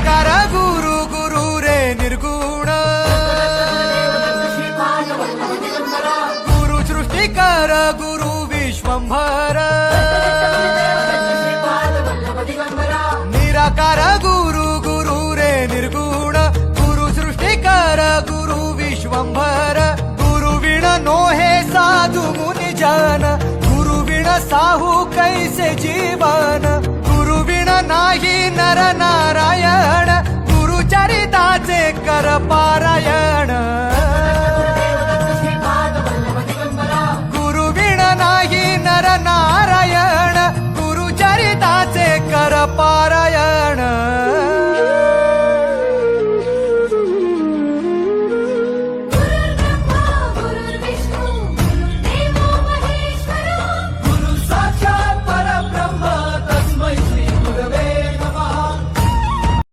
निराकार गुरु गुरु रे निर्गुण गुरु सृष्टिकर गुरु विश्वंभर निराकार गुरु गुरु रे निर्गुण गुरु सृष्टिकर गुरु विश्वंभर गुरु विण नोहे साधु मुनि जन गुरु विण साहू कैसे जीवन गुरु विण नाही नर नारायण गुरु चरिताचे कर पारायण